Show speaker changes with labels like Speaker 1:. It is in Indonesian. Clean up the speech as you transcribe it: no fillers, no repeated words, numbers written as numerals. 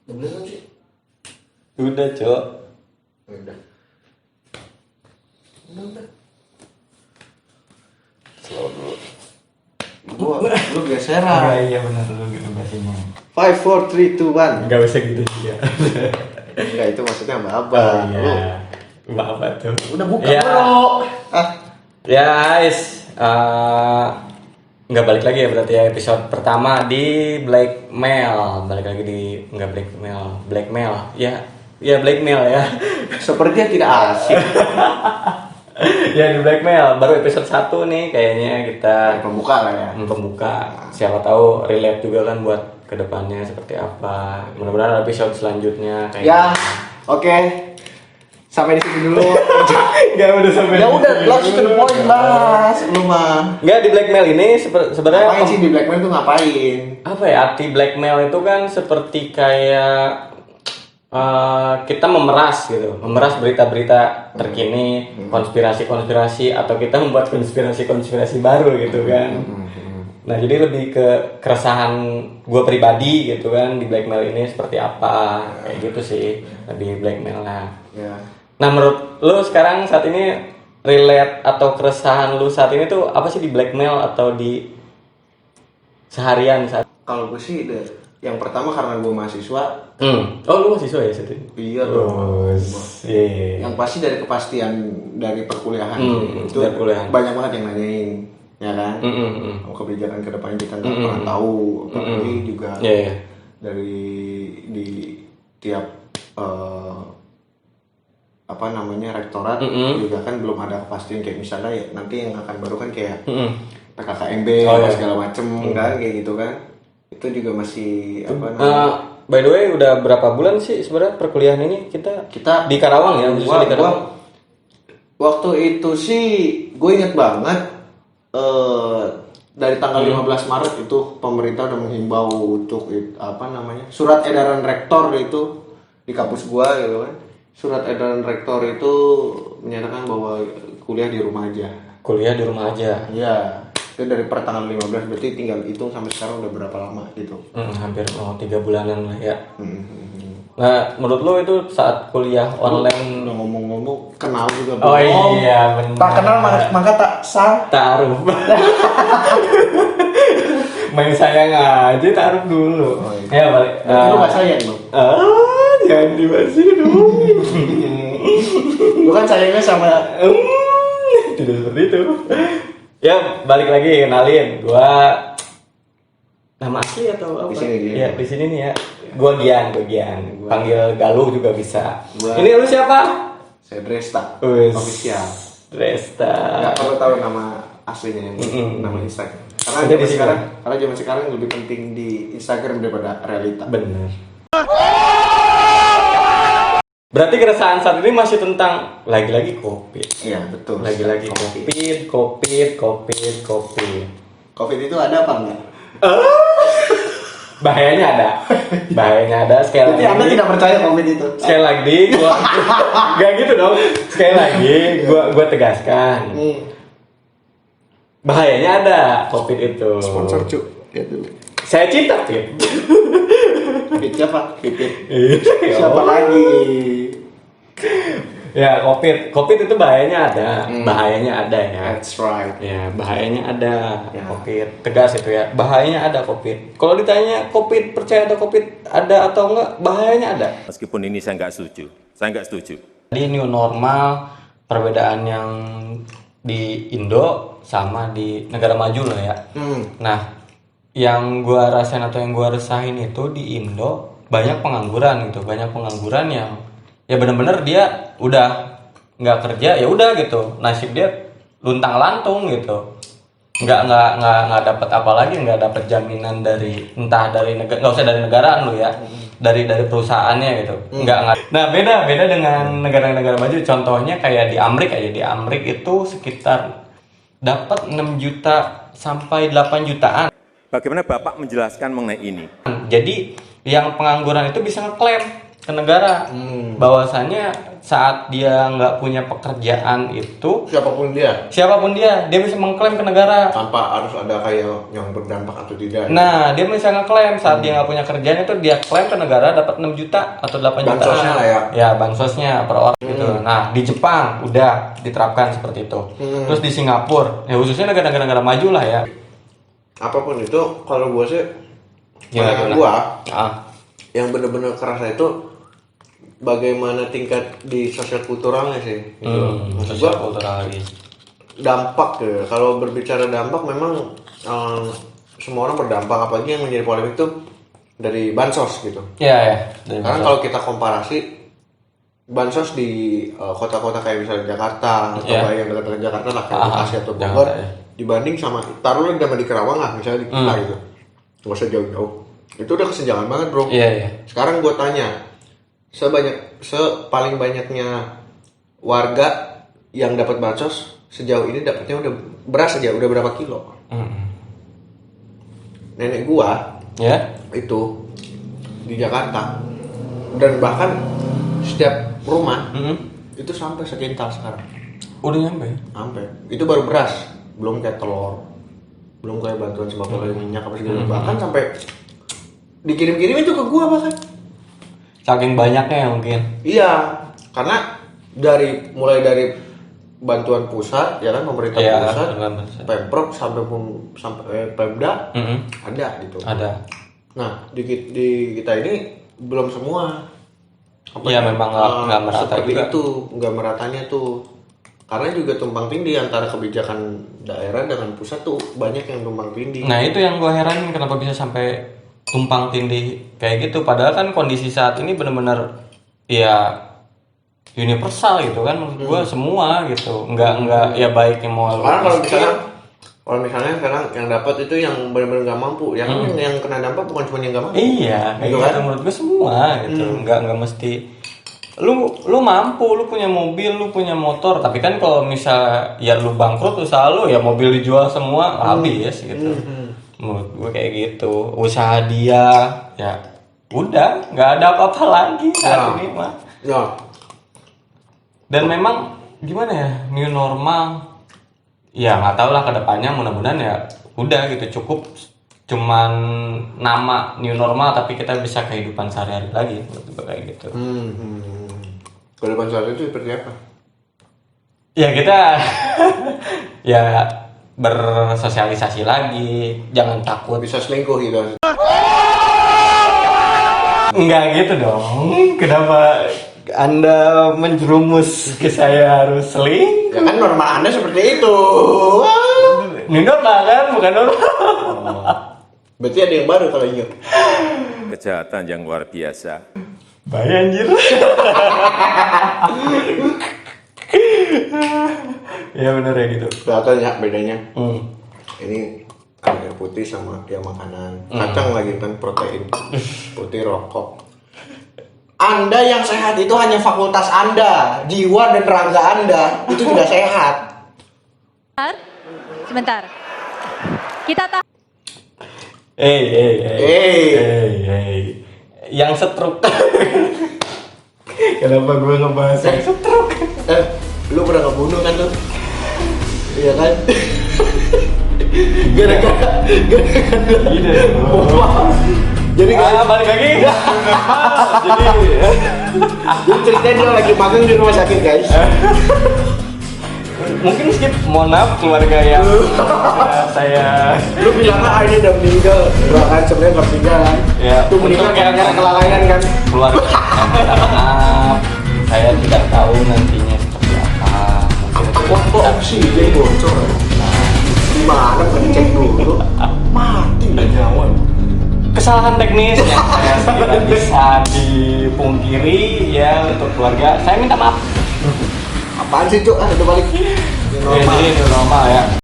Speaker 1: Udah kan sih?
Speaker 2: Udah, Cok.
Speaker 1: Udah. Udah.
Speaker 2: Slow dulu.
Speaker 1: Lu geseran.
Speaker 2: Iya benar lu gitu bahasanya.
Speaker 1: 5, 4, 3, 2, 1.
Speaker 2: Enggak usah gitu sih ya.
Speaker 1: Enggak, itu maksudnya Mbak Abah.
Speaker 2: Iya. Mbak apa tuh?
Speaker 1: Udah buka,
Speaker 2: ya.
Speaker 1: Bro.
Speaker 2: Ya, guys. Nggak balik lagi ya berarti ya episode pertama di blackmail. Balik lagi di nggak blackmail. Ya blackmail ya.
Speaker 1: Sepertinya tidak asik.
Speaker 2: Ya di blackmail baru episode 1 nih kayaknya kita
Speaker 1: Pembuka lah ya.
Speaker 2: pembuka. Siapa tahu relate juga kan buat kedepannya seperti apa. Mudah-mudahan episode selanjutnya kayak
Speaker 1: Ya, oke. Sampai di sini dulu.
Speaker 2: nggak udah sampai.
Speaker 1: Ya udah, langsung to the point lah. Lu mah.
Speaker 2: Nggak di blackmail ini sebenarnya
Speaker 1: Ngapain sih di blackmail tuh ngapain?
Speaker 2: apa ya, arti blackmail itu kan seperti kayak kita memeras gitu, memeras berita-berita terkini, konspirasi-konspirasi, atau kita membuat konspirasi-konspirasi baru gitu kan. Nah jadi lebih ke keresahan gue pribadi gitu kan di blackmail ini seperti apa, kayak gitu sih lebih blackmail lah.
Speaker 1: Ya.
Speaker 2: Nah menurut lu sekarang saat ini relate atau keresahan lu saat ini tuh apa sih di blackmail atau di seharian saat?
Speaker 1: Kalau gue sih yang pertama karena gue mahasiswa.
Speaker 2: Oh lu mahasiswa ya saat ini?
Speaker 1: Iya dong.
Speaker 2: Iya.
Speaker 1: Yang pasti dari kepastian dari perkuliahan itu
Speaker 2: dari kuliahan.
Speaker 1: banyak banget yang nanyain, ya kan? Kebijakan kedepannya kita nggak pernah tahu, apalagi juga dari di tiap apa namanya rektorat juga kan belum ada kepastian, kayak misalnya ya nanti yang akan baru kan kayak PKKMB segala macem kan kayak gitu kan, itu juga masih apa namanya.
Speaker 2: By the way udah berapa bulan sih sebenarnya perkuliahan ini kita di Karawang ya, khususnya di Karawang.
Speaker 1: Waktu itu sih gue inget banget dari tanggal 15 Maret itu pemerintah udah menghimbau untuk apa namanya surat edaran rektor itu di kampus gua gitu kan. Surat edaran rektor itu menyatakan bahwa kuliah di rumah aja.
Speaker 2: Kuliah di rumah aja.
Speaker 1: Iya. Itu dari per tanggal 15 berarti tinggal hitung sampai sekarang udah berapa lama gitu.
Speaker 2: Hampir 3 bulanan lah ya. Nah, menurut lo itu saat kuliah online
Speaker 1: udah ngomong-ngomong kenal juga
Speaker 2: belum? Oh iya, benar.
Speaker 1: Tak kenal maka tak sah.
Speaker 2: Taruh. Main sayang aja, taruh dulu.
Speaker 1: Oh, iya.
Speaker 2: Ya balik.
Speaker 1: Lu gak sayang lo?
Speaker 2: Jangan dibahas dong.
Speaker 1: Lu kan sayangnya sama.
Speaker 2: Tidak seperti itu. Ya, balik lagi kenalin. Gua nama asli atau apa?
Speaker 1: Di sini,
Speaker 2: ya, di sini nih ya. Gua Gian. Panggil Galuh juga bisa. Ini lu siapa?
Speaker 1: Saya Dresta.
Speaker 2: Official. Dresta.
Speaker 1: Enggak perlu tahu nama aslinya, nama Instagram. Karena zaman sekarang lebih penting di Instagram daripada realita.
Speaker 2: Bener. Berarti keresahan saat ini masih tentang lagi-lagi COVID.
Speaker 1: Iya, betul.
Speaker 2: Lagi-lagi COVID.
Speaker 1: COVID itu ada apa enggak?
Speaker 2: Bahayanya ada. Sekali
Speaker 1: Jadi
Speaker 2: lagi.
Speaker 1: Anda tidak percaya COVID itu?
Speaker 2: Sekali lagi, gua nggak gitu dong. Sekali lagi, gua tegaskan. Bahayanya ada COVID itu.
Speaker 1: Sponsor cu. Ya dulu.
Speaker 2: Saya cinta Fit.
Speaker 1: Fit siapa? Fit.
Speaker 2: Ya
Speaker 1: Siapa lagi?
Speaker 2: Ya COVID itu bahayanya ada. Bahayanya ada ya.
Speaker 1: That's right.
Speaker 2: Ya, bahayanya ada.
Speaker 1: Ya.
Speaker 2: COVID tegas itu ya. Bahayanya ada COVID. Kalau ditanya COVID percaya atau COVID ada atau enggak, bahayanya ada.
Speaker 3: Meskipun ini saya nggak setuju.
Speaker 2: Jadi new normal, perbedaan yang di Indo sama di negara maju lah ya. Nah, yang gua rasain atau yang gua resahin itu di Indo banyak pengangguran gitu, yang ya benar-benar dia udah nggak kerja ya udah gitu, nasib dia luntang lantung gitu, nggak dapat apa lagi, nggak dapat jaminan dari entah dari negara, nggak usah dari negaraan lu ya, dari perusahaannya gitu, nggak. Nah beda dengan negara-negara maju, contohnya kayak di Amrik itu sekitar dapat 6 juta sampai 8 jutaan.
Speaker 3: Bagaimana Bapak menjelaskan mengenai ini?
Speaker 2: Jadi yang pengangguran itu bisa ngeklaim ke negara. Bahwasannya saat dia nggak punya pekerjaan itu,
Speaker 1: Siapapun dia
Speaker 2: dia bisa mengklaim ke negara.
Speaker 1: tanpa harus ada kayak yang berdampak atau tidak.
Speaker 2: Nah, dia bisa ngeklaim saat dia nggak punya kerjaan itu dia klaim ke negara dapat 6 juta atau 8 juta.
Speaker 1: Bansosnya lah ya.
Speaker 2: Ya, bansosnya per orang gitu. Nah, di Jepang udah diterapkan seperti itu. Terus di Singapura, ya khususnya negara-negara maju lah ya.
Speaker 1: Apapun itu, kalau gue sih,
Speaker 2: Gimana,
Speaker 1: pandangan
Speaker 2: gimana?
Speaker 1: gue,
Speaker 2: Ah,
Speaker 1: yang bener-bener kerasa itu bagaimana tingkat di sosial kulturalnya sih. Gitu. Maksud
Speaker 2: sosial
Speaker 1: gue,
Speaker 2: kultural lagi.
Speaker 1: dampak ya. Kalau berbicara dampak, memang semua orang berdampak. Apalagi yang menjadi polemik itu dari bansos gitu.
Speaker 2: Iya ya. Dari
Speaker 1: Karena
Speaker 2: masa-
Speaker 1: kalau kita komparasi bansos di kota-kota kayak misalnya Jakarta atau
Speaker 2: Iya.
Speaker 1: kayak yang dekat-dekat Jakarta lah kayak
Speaker 2: Ah,
Speaker 1: Bekasi atau
Speaker 2: Jakarta,
Speaker 1: Bogor
Speaker 2: ya.
Speaker 1: dibanding sama taruhlah sama di Kerawang lah misalnya di kita gitu, nggak usah jauh-jauh, itu udah kesenjangan banget bro.
Speaker 2: Iya iya.
Speaker 1: Sekarang gue tanya, paling banyaknya warga yang dapat bansos sejauh ini dapatnya udah beras aja udah berapa kilo? Nenek gua
Speaker 2: Ya.
Speaker 1: itu di Jakarta dan bahkan setiap rumah itu sampai sekintal sekarang,
Speaker 2: Udah nyampe.
Speaker 1: sampai itu baru beras, belum kayak telur, belum kayak bantuan sembako kayak minyak apa segala, bahkan sampai dikirim-kirim itu ke gua bahkan.
Speaker 2: Saking banyaknya ya mungkin.
Speaker 1: Iya, karena mulai dari bantuan pusat ya kan, pemerintah
Speaker 2: Iya,
Speaker 1: pusat,
Speaker 2: bantuan pusat.
Speaker 1: Pemprov sampai Pemda ada gitu.
Speaker 2: Ada.
Speaker 1: Nah di kita ini belum semua.
Speaker 2: Iya, memang nggak merata
Speaker 1: seperti
Speaker 2: juga.
Speaker 1: itu, nggak meratanya tuh. Karena juga tumpang tindih antara kebijakan daerah dengan pusat tuh banyak yang tumpang tindih.
Speaker 2: Nah itu yang gue heranin kenapa bisa sampai tumpang tindih kayak gitu. Padahal kan kondisi saat ini benar-benar ya universal gitu kan menurut gue semua gitu. Nggak ya baik yang mau
Speaker 1: Karena
Speaker 2: miskin.
Speaker 1: kalau misalnya sekarang yang dapat itu yang benar-benar nggak mampu, yang kena dampak bukan cuma yang nggak mampu.
Speaker 2: Iya, kayak
Speaker 1: Gitu
Speaker 2: gitu
Speaker 1: kan?
Speaker 2: menurut gue semua gitu. Nggak mesti lu mampu, lu punya mobil, lu punya motor, tapi kan kalau misal ya lu bangkrut usaha lu ya mobil dijual semua habis gitu. Menurut gue kayak gitu. Usaha dia ya udah nggak ada apa-apa lagi saat ini mah.
Speaker 1: Ya,
Speaker 2: Dan memang gimana ya, new normal ya nggak tahu lah kedepannya, mudah-mudahan ya udah gitu, cukup cuman nama new normal tapi kita bisa kehidupan sehari-hari lagi menurut gue kayak gitu.
Speaker 1: kehidupan sehari itu seperti apa?
Speaker 2: Ya kita ya bersosialisasi lagi, jangan takut.
Speaker 1: Bisa selingkuh gitu.
Speaker 2: Enggak gitu dong. Kenapa Anda menjerumus ke saya harus seling?
Speaker 1: Ya kan normal Anda seperti itu.
Speaker 2: Ini normal kan, bukan normal.
Speaker 1: Berarti ada yang baru kalau ingat.
Speaker 3: Kejahatan yang luar biasa.
Speaker 2: Bahaya anjir. Ya bener ya gitu.
Speaker 1: Kelihatan ya bedanya.
Speaker 2: Hmm.
Speaker 1: Ini air putih sama dia makanan. Kacang lagi kan protein. Putih rokok. Anda yang sehat itu hanya fakultas Anda, jiwa dan raga Anda itu tidak sehat.
Speaker 4: Sebentar. Kita tahu.
Speaker 2: Hey. Yang setruk. Kenapa gue ngebahas yang setruk?
Speaker 1: Lu pernah ngebunuh kan tuh? Iya kan? Gara-gara jadi
Speaker 2: Balik lagi.
Speaker 1: jadi ceritanya dia lagi magang di rumah sakit guys.
Speaker 2: Mungkin skip, mohon maaf keluarga yang saya
Speaker 1: Lu bilang lah ini udah meninggal, kan sebenarnya nggak meninggal kan?
Speaker 2: ya
Speaker 1: Itu meninggal
Speaker 2: untuk yang
Speaker 1: karena kelalaian kan?
Speaker 2: keluarga yang minta maaf, saya tidak tahu nantinya seperti apa. Mungkin itu
Speaker 1: Kok sih dia bocor? Gimana kan dicek dulu? Mati udah nyawa.
Speaker 2: kesalahan teknis yang saya tidak bisa dipungkiri ya untuk keluarga. Saya minta maaf.
Speaker 1: Apaan sih cuk? Udah balik.
Speaker 2: Ya, jadi normal ya.